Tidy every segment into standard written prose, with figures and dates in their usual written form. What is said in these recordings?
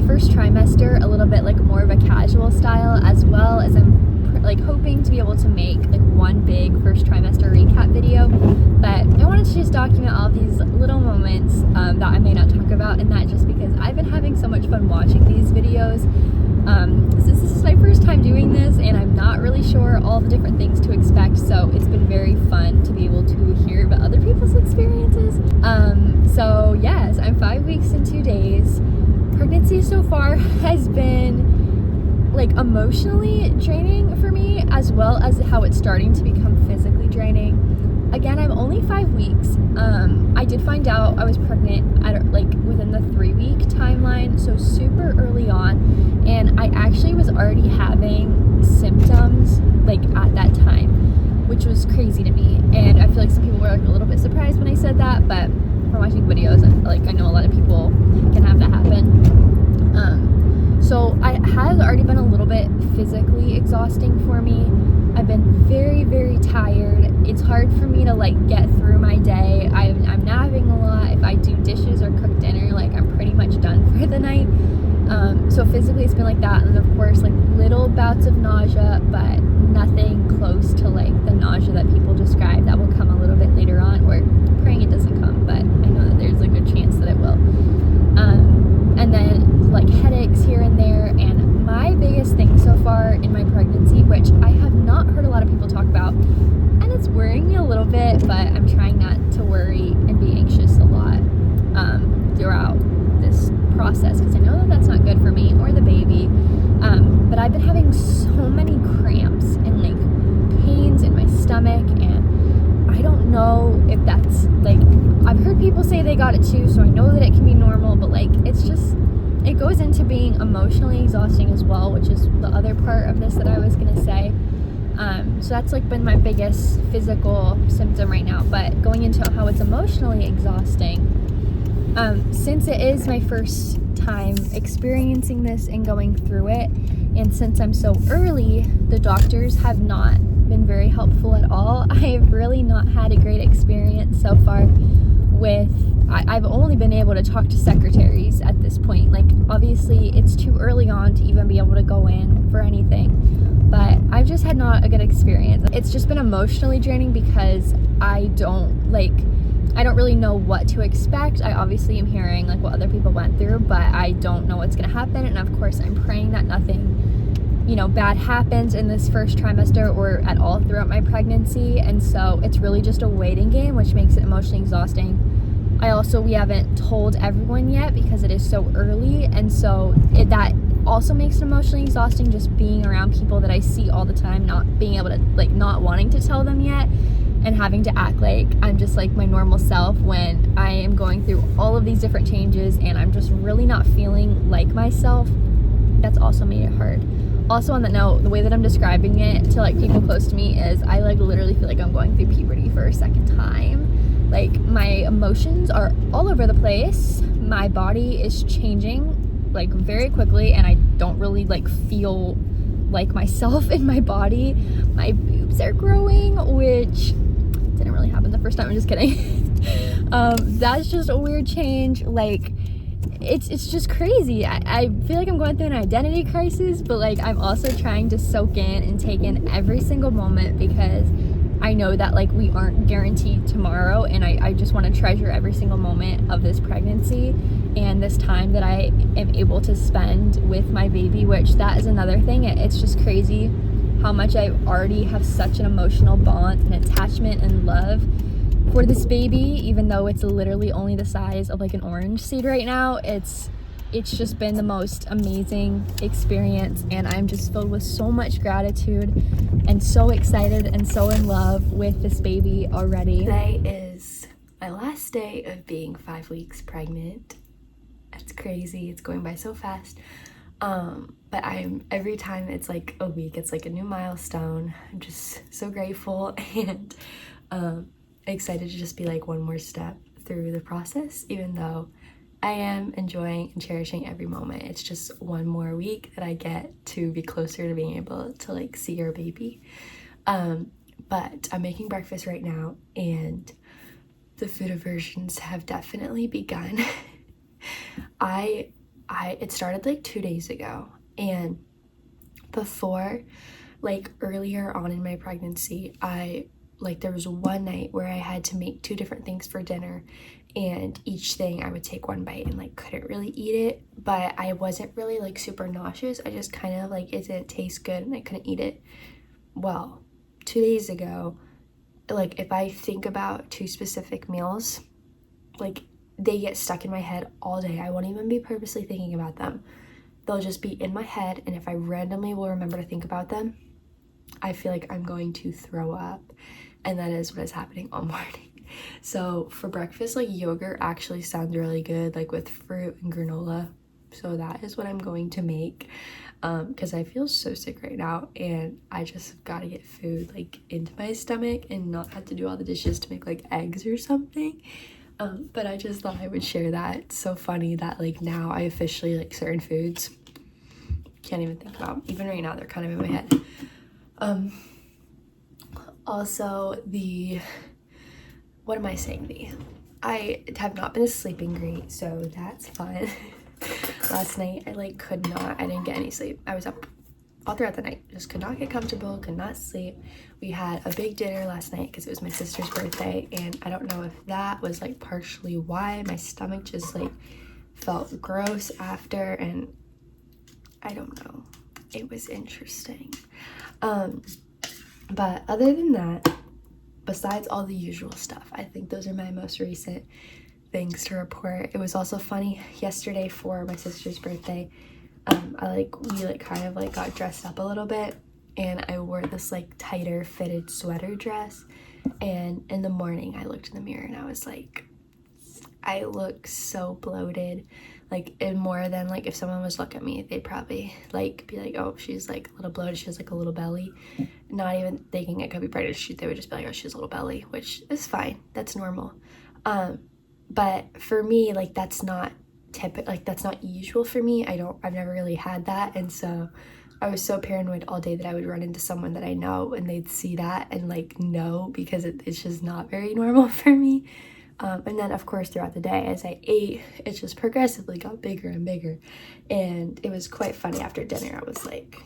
first trimester a little bit like more of a casual style, as well as I'm like hoping to be able to make like one big first trimester recap video. But I wanted to just document all these little moments that I may not talk about, and that just because I've been having so much fun watching these videos. Since this is my first time doing this and I'm not really sure all the different things to expect, so it's been very fun to be able to hear about other people's experiences. So yes, I'm 5 weeks and 2 days. Pregnancy so far has been like emotionally draining for me, as well as how it's starting to become physically draining. Again, I'm only 5 weeks. I did find out I was pregnant at like within the 3-week timeline, so super early on, and I actually was already having symptoms like at that time, which was crazy to me. And I feel like some people were like a little bit surprised when I said that, but from watching videos, I know a lot of people can have that happen. So it has already been a little bit physically exhausting for me. I've been very, very tired. It's hard for me to like get through my day. I'm napping a lot. If I do dishes or cook dinner, like I'm pretty much done for the night. So physically it's been like that, and of course like little bouts of nausea, but nothing close to like the nausea that people describe that will come a little bit later on, or praying it doesn't come, but I know that there's a good chance that it will. And then like headaches here and there. And my biggest thing so far in my pregnancy, which I have not heard a lot of people talk about, and it's worrying me a little bit, but I'm trying not to worry and be anxious a lot throughout this process, because I know that that's not good for me or the baby. But I've been having so many cramps and like pains in my stomach, and I don't know if that's like, I've heard people say they got it too, so I know that it can be normal, but like it's just, it goes into being emotionally exhausting as well, which is the other part of this that I was gonna say. So that's like been my biggest physical symptom right now. But going into how it's emotionally exhausting, since it is my first time experiencing this and going through it, and since I'm so early, the doctors have not been very helpful at all. I've really not had a great experience so far with, I've only been able to talk to secretaries at this point. Like obviously it's too early on to even be able to go in for anything, but I've just had not a good experience. It's just been emotionally draining because I don't really know what to expect. I obviously am hearing like what other people went through, but I don't know what's gonna happen. And of course I'm praying that nothing bad happens in this first trimester or at all throughout my pregnancy. And so it's really just a waiting game, which makes it emotionally exhausting. We haven't told everyone yet because it is so early, and so that also makes it emotionally exhausting, just being around people that I see all the time, not being able to not wanting to tell them yet, and having to act like I'm just like my normal self when I am going through all of these different changes and I'm just really not feeling like myself. That's also made it hard. Also on that note, the way that I'm describing it to like people close to me is I like literally feel like I'm going through puberty for a second time. Like my emotions are all over the place. My body is changing like very quickly, and I don't really like feel like myself in my body. My boobs are growing, which didn't really happen the first time. I'm just kidding. That's just a weird change. Like it's just crazy. I feel like I'm going through an identity crisis, but like I'm also trying to soak in and take in every single moment, because I know that like we aren't guaranteed tomorrow, and I just want to treasure every single moment of this pregnancy and this time that I am able to spend with my baby, which that is another thing. It's just crazy how much I already have such an emotional bond and attachment and love for this baby, even though it's literally only the size of like an orange seed right now. It's just been the most amazing experience, and I'm just filled with so much gratitude and so excited and so in love with this baby already. Today is my last day of being 5 weeks pregnant. It's crazy, it's going by so fast. But every time it's like a week, it's like a new milestone. I'm just so grateful and excited to just be like one more step through the process, even though I am enjoying and cherishing every moment. It's just one more week that I get to be closer to being able to like see our baby. But I'm making breakfast right now, and the food aversions have definitely begun. I it started like 2 days ago, and before, like earlier on in my pregnancy, there was one night where I had to make 2 different things for dinner, and each thing I would take one bite and like couldn't really eat it, but I wasn't really like super nauseous. I just kind of like, it didn't taste good and I couldn't eat it. Well, 2 days ago, like if I think about 2 specific meals, like they get stuck in my head all day. I won't even be purposely thinking about them. They'll just be in my head, and if I randomly will remember to think about them, I feel like I'm going to throw up, and that is what is happening all morning. So for breakfast, like yogurt actually sounds really good, like with fruit and granola. So that is what I'm going to make, because I feel so sick right now, and I just gotta get food like into my stomach and not have to do all the dishes to make like eggs or something. But I just thought I would share that. It's so funny that like now I officially like certain foods can't even think about. Even right now they're kind of in my head. Also what am I saying? I have not been sleeping great, so that's fun. Last night I like I didn't get any sleep. I was up all throughout the night, just could not get comfortable, could not sleep. We had a big dinner last night because it was my sister's birthday, and I don't know if that was like partially why my stomach just like felt gross after, and I don't know, it was interesting. But other than that, besides all the usual stuff, I think those are my most recent things to report. It was also funny yesterday for my sister's birthday. We kind of like got dressed up a little bit, and I wore this like tighter fitted sweater dress, and in the morning I looked in the mirror and I was like, I look so bloated, like, and more than like if someone was looking at me, they'd probably like be like, oh, she's like a little bloated, she has like a little belly, not even thinking it could be pregnancy. They would just be like, oh, she has a little belly, which is fine, that's normal. But for me, like, that's not that's not usual for me. I've never really had that, and so I was so paranoid all day that I would run into someone that I know and they'd see that and like no, because it's just not very normal for me. And then of course throughout the day as I ate, it just progressively got bigger and bigger, and it was quite funny. After dinner I was like,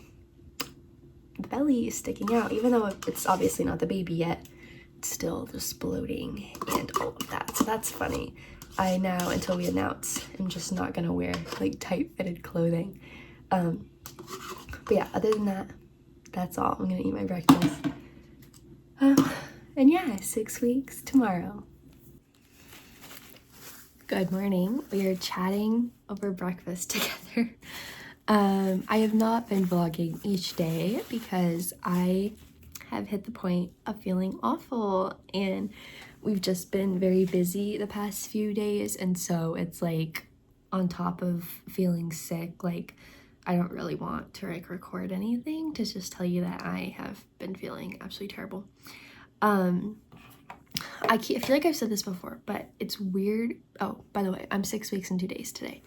the belly is sticking out, even though it's obviously not the baby yet. It's still just bloating and all of that, so that's funny. I now, until we announce, I'm just not gonna wear like tight fitted clothing. But yeah, other than that, that's all. I'm gonna eat my breakfast. And yeah, 6 weeks tomorrow. Good morning. We are chatting over breakfast together. I have not been vlogging each day because I have hit the point of feeling awful, and we've just been very busy the past few days, and so it's like on top of feeling sick, like I don't really want to like record anything to just tell you that I have been feeling absolutely terrible. I feel like I've said this before, but it's weird. Oh, by the way, I'm 6 weeks and 2 days today.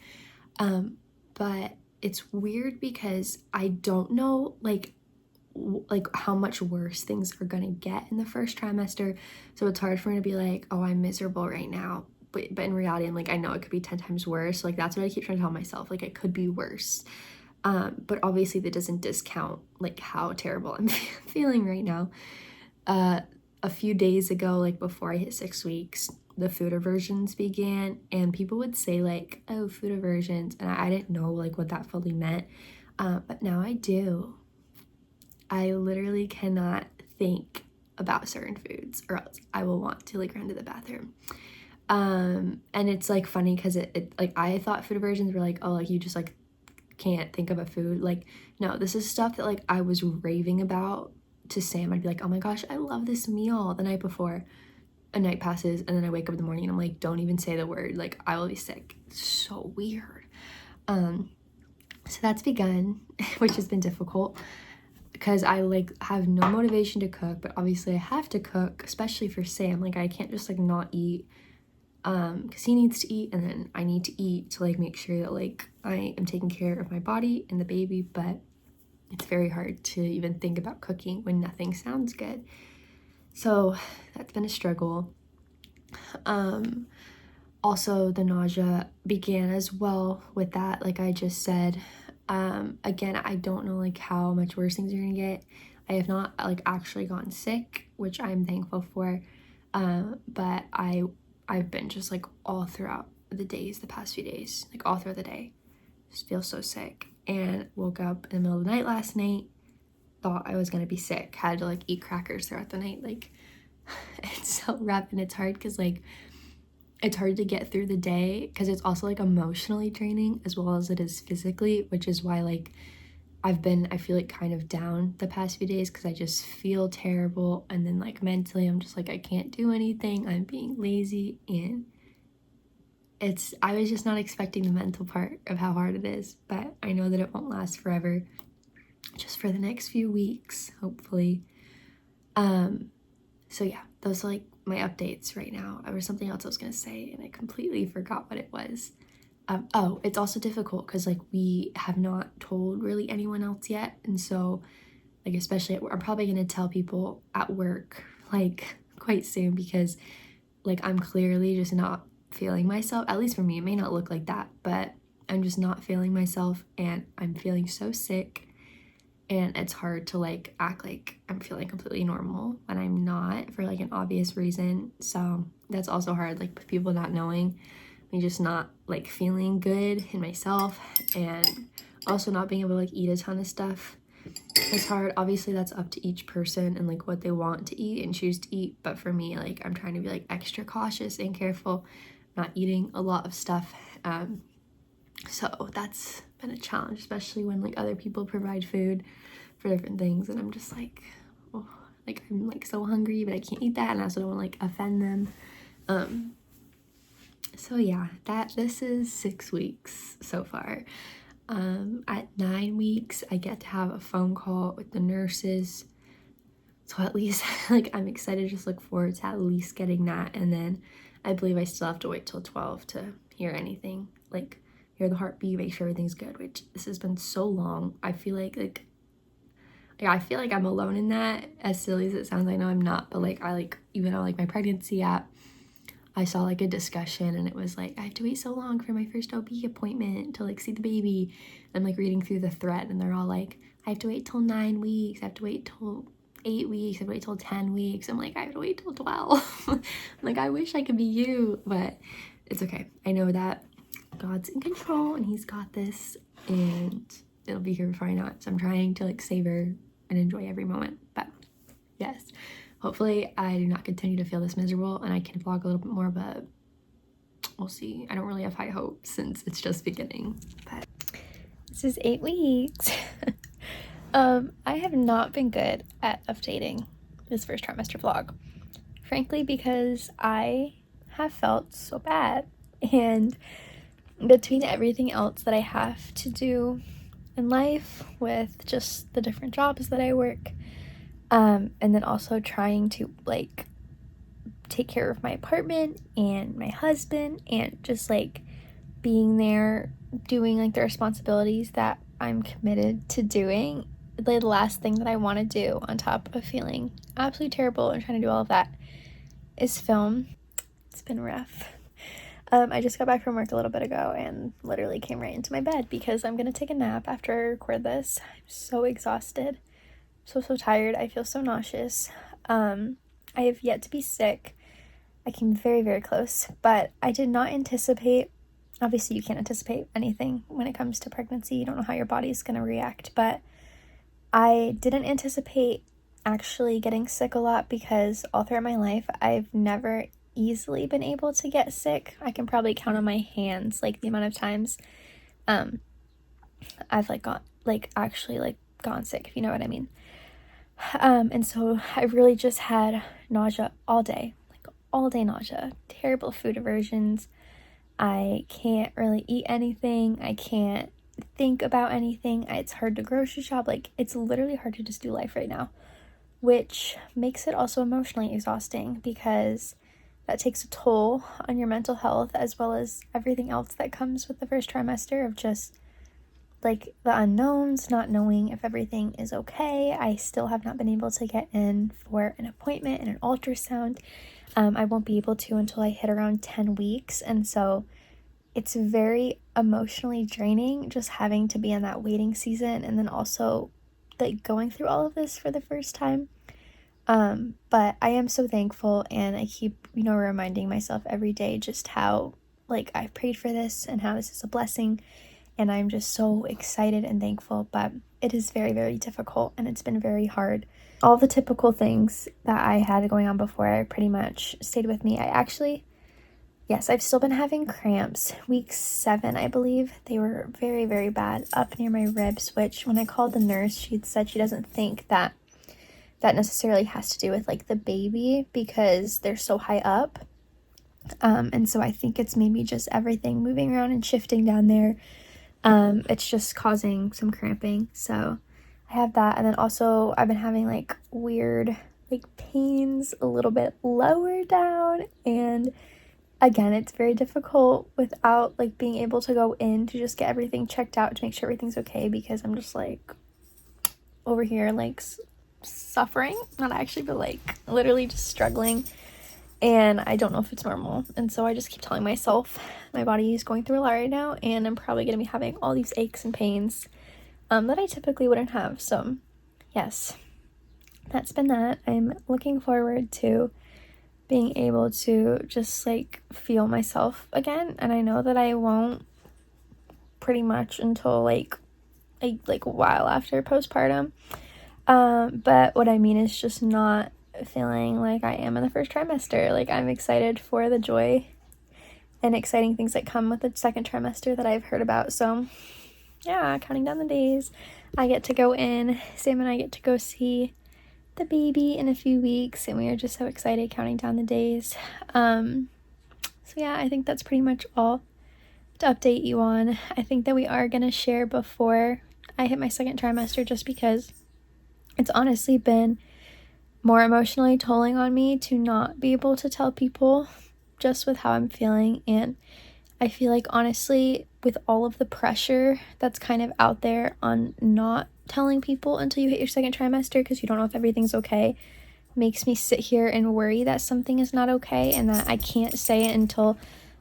But it's weird because I don't know like how much worse things are gonna get in the first trimester, so it's hard for me to be like, oh, I'm miserable right now, but in reality I'm like, I know it could be 10 times worse. Like that's what I keep trying to tell myself, like it could be worse. But obviously that doesn't discount like how terrible I'm feeling right now. A few days ago, like before I hit 6 weeks, the food aversions began, and people would say like, oh, food aversions, and I didn't know like what that fully meant, but now I do. I literally cannot think about certain foods or else I will want to like run to the bathroom. And it's like funny because it like I thought food aversions were like, oh, like you just like can't think of a food. Like no, this is stuff that like I was raving about to Sam. I'd be like, oh my gosh, I love this meal the night before. A night passes and then I wake up in the morning and I'm like, don't even say the word, like I will be sick. It's so weird. So that's begun, which has been difficult because I like have no motivation to cook, but obviously I have to cook, especially for Sam. Like I can't just like not eat because he needs to eat, and then I need to eat to like make sure that like I am taking care of my body and the baby. But it's very hard to even think about cooking when nothing sounds good. So that's been a struggle. Also, the nausea began as well with that, like I just said. Again, I don't know like how much worse things are gonna get. I have not like actually gotten sick, which I'm thankful for. But I've been just like all throughout the days, the past few days, like all throughout the day, just feel so sick. And woke up in the middle of the night last night, thought I was gonna be sick, had to like eat crackers throughout the night. Like it's so rough, and it's hard because like it's hard to get through the day because it's also like emotionally draining as well as it is physically, which is why like I feel like kind of down the past few days because I just feel terrible, and then like mentally I'm just like I can't do anything, I'm being lazy, and I was just not expecting the mental part of how hard it is, but I know that it won't last forever, just for the next few weeks hopefully. So yeah, those are like my updates right now. There was something else I was gonna say and I completely forgot what it was. Oh, it's also difficult because like we have not told really anyone else yet, and so like especially I'm probably gonna tell people at work like quite soon because like I'm clearly just not feeling myself. At least for me, it may not look like that, but I'm just not feeling myself and I'm feeling so sick, and it's hard to like act like I'm feeling completely normal when I'm not for like an obvious reason. So that's also hard, like with people not knowing, me just not like feeling good in myself, and also not being able to like eat a ton of stuff. It's hard. Obviously that's up to each person and like what they want to eat and choose to eat, but for me, like I'm trying to be like extra cautious and careful, not eating a lot of stuff. So that's been a challenge, especially when like other people provide food for different things, and I'm just like, oh, like I'm like so hungry, but I can't eat that, and I also don't want to like offend them. So yeah, this is 6 weeks so far. At 9 weeks, I get to have a phone call with the nurses. So at least like I'm excited to just look forward to at least getting that, and then I believe I still have to wait till 12 to hear anything, like hear the heartbeat, make sure everything's good, which this has been so long. I feel like I feel like I'm alone in that, as silly as it sounds. I know I'm not, but like I like even on like my pregnancy app, I saw like a discussion and it was like I have to wait so long for my first OB appointment to like see the baby. I'm like reading through the thread and they're all like, I have to wait till 9 weeks, I have to wait till 8 weeks, I have to wait till 10 weeks. I'm like, I have to wait till 12. I'm like, I wish I could be you, but it's okay. I know that God's in control and he's got this, and it'll be here before I know it. So I'm trying to like savor and enjoy every moment. But yes, hopefully I do not continue to feel this miserable and I can vlog a little bit more, but we'll see. I don't really have high hopes since it's just beginning. But This is 8 weeks. I have not been good at updating this first trimester vlog, frankly, because I have felt so bad, and between everything else that I have to do in life with just the different jobs that I work, and then also trying to like take care of my apartment and my husband and just like being there doing like the responsibilities that I'm committed to doing, the last thing that I want to do on top of feeling absolutely terrible and trying to do all of that is film. It's been rough. I just got back from work a little bit ago and literally came right into my bed because I'm gonna take a nap after I record this. I'm so exhausted, so tired. I feel so nauseous. I have yet to be sick. I came very, very close, but I did not anticipate. Obviously, you can't anticipate anything when it comes to pregnancy. You don't know how your body's gonna react, but I didn't anticipate actually getting sick a lot because all throughout my life, I've never easily been able to get sick. I can probably count on my hands like the amount of times I've like gone sick, if you know what I mean. And so I really just had nausea all day, like all day nausea, terrible food aversions. I can't really eat anything. I can't think about anything. It's hard to grocery shop. Like it's literally hard to just do life right now, which makes it also emotionally exhausting because that takes a toll on your mental health as well as everything else that comes with the first trimester of just like the unknowns, not knowing if everything is okay. I still have not been able to get in for an appointment and an ultrasound. I won't be able to until I hit around 10 weeks, and so it's very emotionally draining just having to be in that waiting season and then also like going through all of this for the first time. But I am so thankful, and I keep, reminding myself every day just how like I've prayed for this and how this is a blessing, and I'm just so excited and thankful. But it is very, very difficult, and it's been very hard. All the typical things that I had going on before pretty much stayed with me. Yes, I've still been having cramps. Week 7, I believe. They were very, very bad up near my ribs, which when I called the nurse, she said she doesn't think that necessarily has to do with like the baby because they're so high up. And so I think it's maybe just everything moving around and shifting down there. It's just causing some cramping. So I have that. And then also I've been having like weird like pains a little bit lower down, and again, it's very difficult without like being able to go in to just get everything checked out to make sure everything's okay, because I'm just like over here like suffering, not actually, but like literally just struggling, and I don't know if it's normal. And so I just keep telling myself my body is going through a lot right now, and I'm probably going to be having all these aches and pains that I typically wouldn't have. So yes, that's been that. I'm looking forward to being able to just like feel myself again, and I know that I won't pretty much until like a while after postpartum. But what I mean is just not feeling like I am in the first trimester. Like, I'm excited for the joy and exciting things that come with the second trimester that I've heard about. So yeah, counting down the days. I get to go in. Sam and I get to go see the baby in a few weeks, and we are just so excited, counting down the days. So yeah, I think that's pretty much all to update you on. I think that we are going to share before I hit my second trimester, just because it's honestly been more emotionally tolling on me to not be able to tell people just with how I'm feeling. And I feel like, honestly, with all of the pressure that's kind of out there on not telling people until you hit your second trimester because you don't know if everything's okay, makes me sit here and worry that something is not okay and that I can't say it until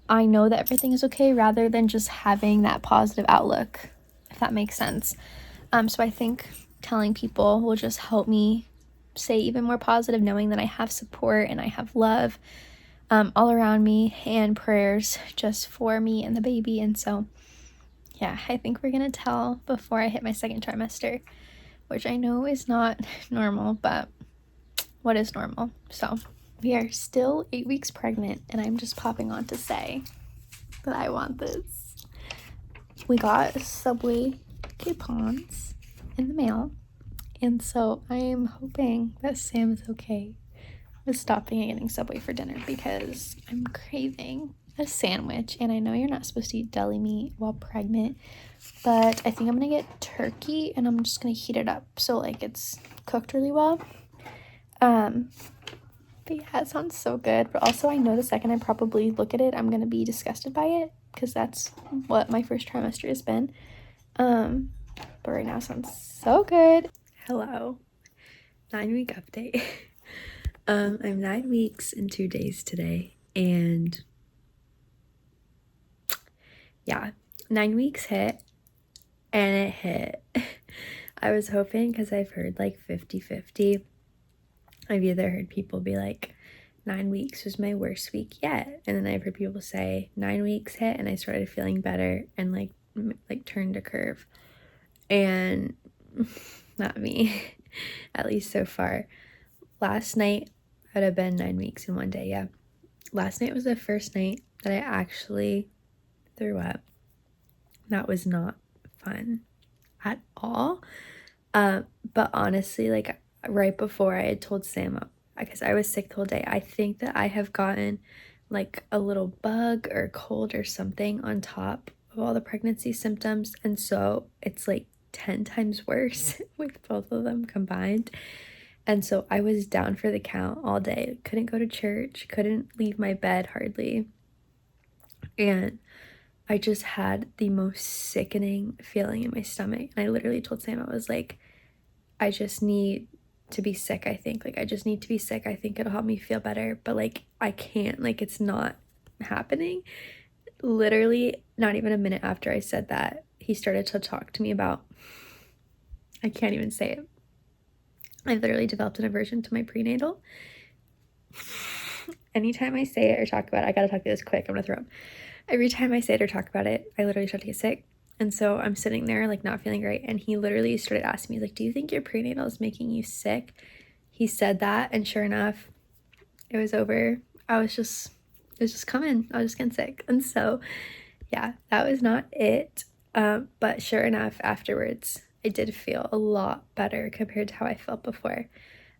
I know that everything is okay, rather than just having that positive outlook, if that makes sense. So I think telling people will just help me stay even more positive, knowing that I have support and I have love all around me, and prayers just for me and the baby. And so yeah, I think we're gonna tell before I hit my second trimester, which I know is not normal, but what is normal? So we are still 8 weeks pregnant, and I'm just popping on to say that I want this. We got Subway coupons in the mail, and so I am hoping that Sam is okay with stopping and getting Subway for dinner, because I'm craving a sandwich, and I know you're not supposed to eat deli meat while pregnant, but I think I'm gonna get turkey, and I'm just gonna heat it up so like it's cooked really well. But yeah, it sounds so good. But also, I know the second I probably look at it, I'm gonna be disgusted by it, because that's what my first trimester has been. But right now it sounds so good. Hello, 9-week update. I'm 9 weeks and 2 days today, and yeah, 9 weeks hit, and it hit. I was hoping, because I've heard like 50-50. I've either heard people be like, 9 weeks was my worst week yet, and then I've heard people say 9 weeks hit and I started feeling better and like turned a curve. And not me, at least so far. Last night would have been 9 weeks in 1 day. Yeah, last night was the first night that I actually threw up. That was not fun at all. But honestly, like right before, I had told Sam, because I was sick the whole day, I think that I have gotten like a little bug or cold or something on top of all the pregnancy symptoms, and so it's like 10 times worse with both of them combined. And so I was down for the count all day. Couldn't go to church, couldn't leave my bed hardly, and I just had the most sickening feeling in my stomach. And I literally told Sam, I was like, I just need to be sick, I think. Like, I just need to be sick. I think it'll help me feel better. But, like, I can't. Like, it's not happening. Literally, not even a minute after I said that, he started to talk to me about, I can't even say it. I've literally developed an aversion to my prenatal. Anytime I say it or talk about it, I gotta talk to this quick. I'm gonna throw up. Every time I say it or talk about it, I literally start to get sick. And so I'm sitting there, like, not feeling great. And he literally started asking me, like, do you think your prenatal is making you sick? He said that, and sure enough, it was over. It was just coming. I was just getting sick. And so, yeah, that was not it. But sure enough, afterwards, I did feel a lot better compared to how I felt before.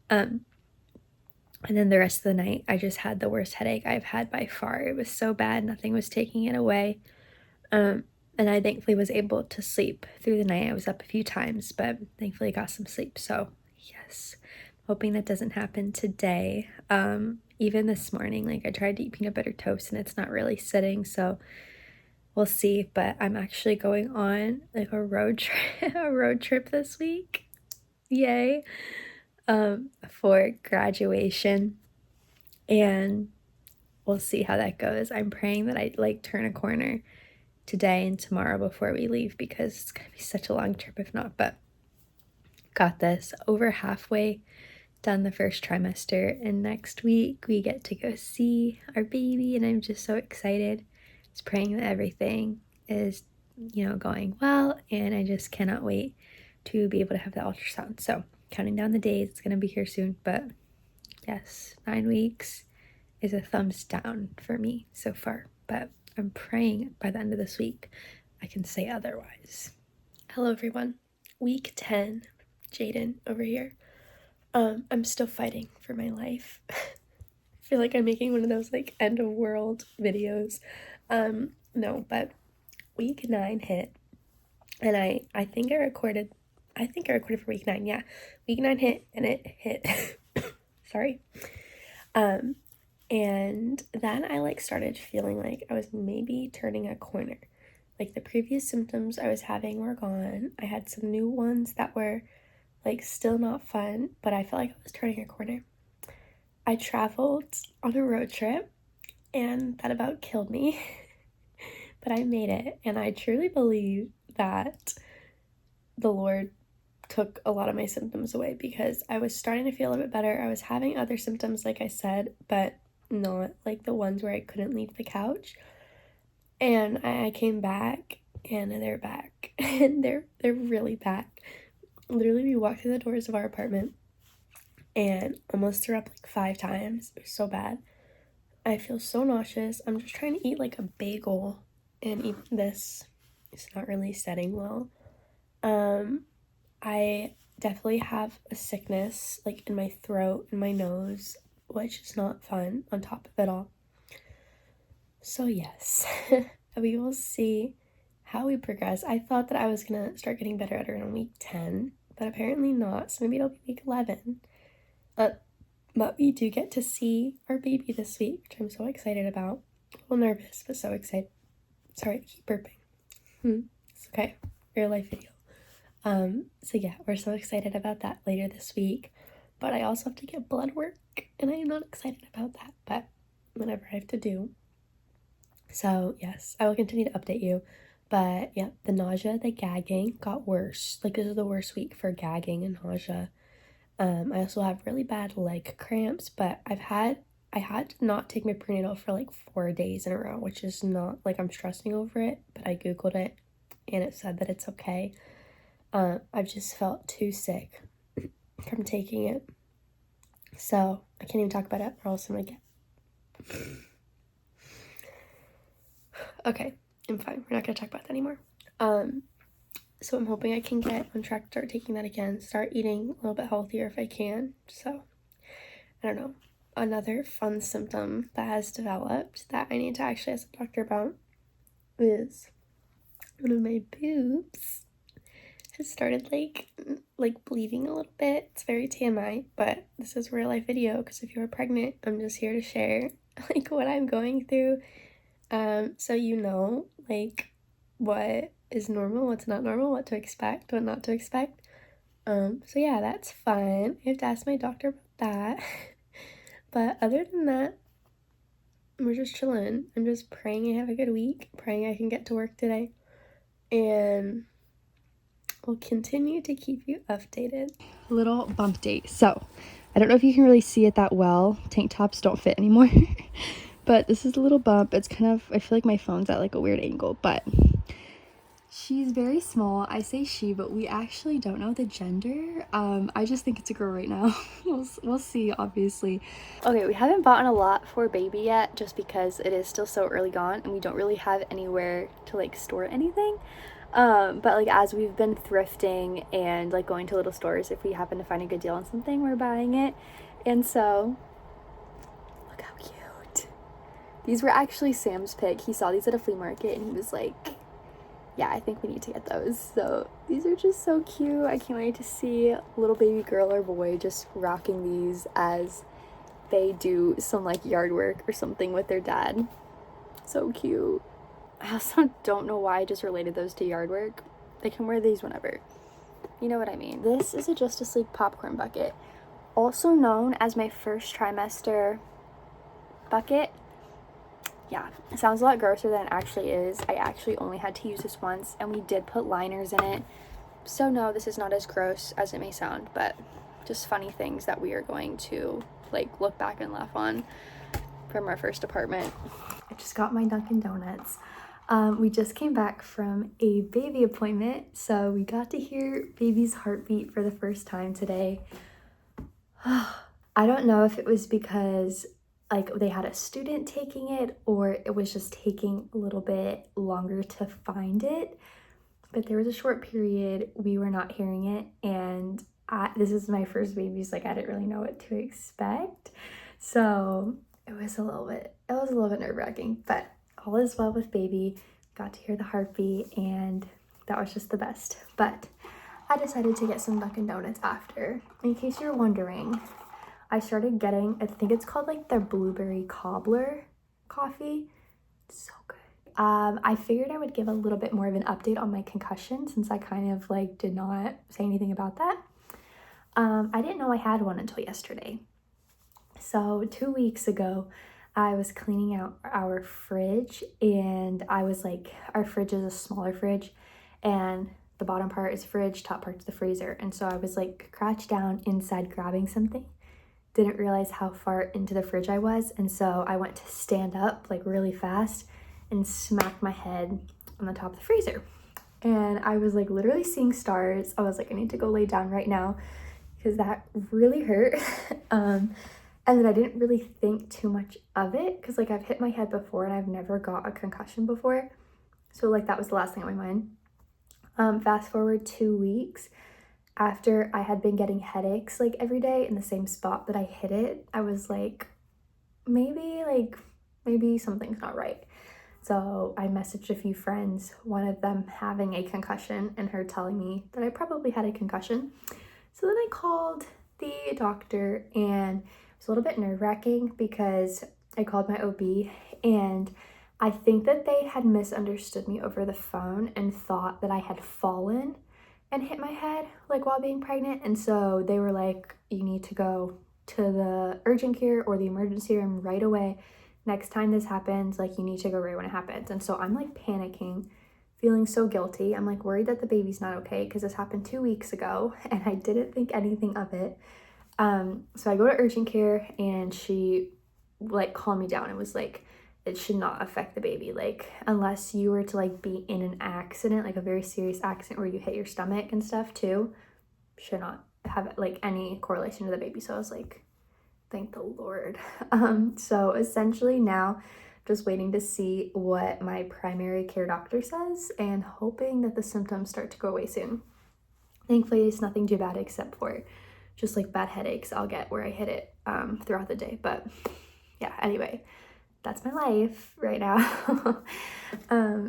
And then the rest of the night, I just had the worst headache I've had by far. It was so bad. Nothing was taking it away. And I thankfully was able to sleep through the night. I was up a few times, but thankfully got some sleep. So, yes, hoping that doesn't happen today. Even this morning, like, I tried to eat peanut butter toast and it's not really sitting. So we'll see. But I'm actually going on, like, a road trip this week. Yay. For graduation. And we'll see how that goes. I'm praying that I, like, turn a corner today and tomorrow before we leave, because it's gonna be such a long trip if not. But got this. Over halfway done the first trimester, and next week we get to go see our baby, and I'm just so excited. Just praying that everything is, going well, and I just cannot wait to be able to have the ultrasound. So counting down the days, it's gonna be here soon. But yes, 9 weeks is a thumbs down for me so far, but I'm praying by the end of this week I can say otherwise. Hello everyone. Week 10, Jaden over here. I'm still fighting for my life. I feel like I'm making one of those, like, end of world videos. No, but week 9 hit, and I think I recorded for week 9. Yeah, week 9 hit, and it hit. Sorry. And then I, like, started feeling like I was maybe turning a corner. Like, the previous symptoms I was having were gone. I had some new ones that were, like, still not fun, but I felt like I was turning a corner. I traveled on a road trip, and that about killed me. But I made it, and I truly believe that the Lord took a lot of my symptoms away, because I was starting to feel a little bit better. I was having other symptoms, like I said, but not like the ones where I couldn't leave the couch. And I came back, and they're back. And they're really back. Literally, we walked through the doors of our apartment and almost threw up like 5 times. It was so bad. I feel so nauseous. I'm just trying to eat like a bagel, and even this is not really setting well. I definitely have a sickness, like, in my throat and my nose, which is not fun on top of it all. So yes, we will see how we progress. I thought that I was gonna start getting better at around week 10, but apparently not. So maybe it'll be week 11. But we do get to see our baby this week, which I'm so excited about. A little nervous, but so excited. Sorry, I keep burping. It's okay. Real life video. So yeah, we're so excited about that later this week. But I also have to get blood work, and I am not excited about that, but whatever I have to do. So yes, I will continue to update you. But yeah, the nausea, the gagging got worse. Like, this is the worst week for gagging and nausea. I also have really bad leg cramps, but I had to not take my prenatal for like 4 days in a row, which is not like I'm stressing over it, but I googled it and it said that it's okay. I've just felt too sick from taking it, so I can't even talk about it or else I'm gonna get. Okay, I'm fine. We're not gonna talk about that anymore. So I'm hoping I can get on track to start taking that again, start eating a little bit healthier if I can. So I don't know. Another fun symptom that has developed that I need to actually ask the doctor about is one of my boobs has started like bleeding a little bit. It's very TMI, but this is real life video, because if you're pregnant, I'm just here to share like what I'm going through. So like what is normal, what's not normal, what to expect, what not to expect. So yeah, that's fun. I have to ask my doctor about that. But other than that, we're just chilling. I'm just praying I have a good week, praying I can get to work today, and we'll continue to keep you updated. Little bump date. So, I don't know if you can really see it that well. Tank tops don't fit anymore. But this is a little bump. It's kind of, I feel like my phone's at like a weird angle, but she's very small. I say she, but we actually don't know the gender. I just think it's a girl right now. We'll see, obviously. Okay, we haven't bought a lot for baby yet just because it is still so early on and we don't really have anywhere to like store anything. But like as we've been thrifting and like going to little stores, if we happen to find a good deal on something, we're buying it. And so, look how cute. These were actually Sam's pick. He saw these at a flea market and he was like, yeah, I think we need to get those. So these are just so cute. I can't wait to see a little baby girl or boy just rocking these as they do some like yard work or something with their dad. So cute. I also don't know why I just related those to yard work. They can wear these whenever. You know what I mean. This is a Justice League popcorn bucket, also known as my first trimester bucket. Yeah, it sounds a lot grosser than it actually is. I actually only had to use this once, and we did put liners in it. So no, this is not as gross as it may sound, but just funny things that we are going to like look back and laugh on from our first apartment. I just got my Dunkin' Donuts. We just came back from a baby appointment, so we got to hear baby's heartbeat for the first time today. I don't know if it was because like they had a student taking it or it was just taking a little bit longer to find it, but there was a short period we were not hearing it, and this is my first baby, so like I didn't really know what to expect, so it was a little bit nerve-wracking, but all is well with baby. Got to hear the heartbeat and that was just the best. But I decided to get some Dunkin' Donuts after. In case you're wondering, I started getting, I think it's called like the blueberry cobbler coffee. It's so good. I figured I would give a little bit more of an update on my concussion since I kind of like did not say anything about that. I didn't know I had one until yesterday. So 2 weeks ago, I was cleaning out our fridge and I was like, our fridge is a smaller fridge and the bottom part is fridge, top part's the freezer. And so I was like crouched down inside grabbing something, didn't realize how far into the fridge I was. And so I went to stand up like really fast and smacked my head on the top of the freezer. And I was like literally seeing stars. I was like, I need to go lay down right now because that really hurt. And then I didn't really think too much of it because like I've hit my head before and I've never got a concussion before. So like that was the last thing on my mind. Fast forward 2 weeks after I had been getting headaches like every day in the same spot that I hit it, I was like, maybe something's not right. So I messaged a few friends, one of them having a concussion and her telling me that I probably had a concussion. So then I called the doctor and a little bit nerve-wracking because I called my OB and I think that they had misunderstood me over the phone and thought that I had fallen and hit my head like while being pregnant, and so they were like, you need to go to the urgent care or the emergency room right away. Next time this happens, like you need to go right when it happens. And so I'm like panicking, feeling so guilty. I'm like worried that the baby's not okay because this happened 2 weeks ago and I didn't think anything of it. So I go to urgent care and she like calmed me down and was like, it should not affect the baby. Like unless you were to like be in an accident, like a very serious accident where you hit your stomach and stuff too, should not have like any correlation to the baby. So I was like, thank the Lord. So essentially now just waiting to see what my primary care doctor says and hoping that the symptoms start to go away soon. Thankfully, it's nothing too bad except for just like bad headaches I'll get where I hit it throughout the day. But yeah, anyway, that's my life right now.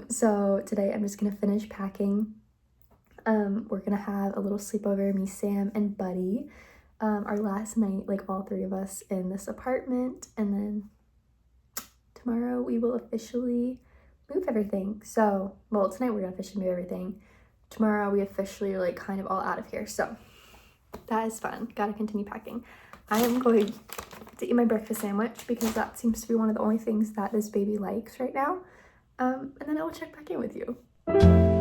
So today I'm just gonna finish packing. We're gonna have a little sleepover, me, Sam, and Buddy. Our last night, like all three of us in this apartment, and then tomorrow we will officially move everything. So, well, tonight we're gonna officially move everything. Tomorrow we officially are like kind of all out of here. So that is fun. Gotta continue packing. I am going to eat my breakfast sandwich because that seems to be one of the only things that this baby likes right now. And then I will check back in with you.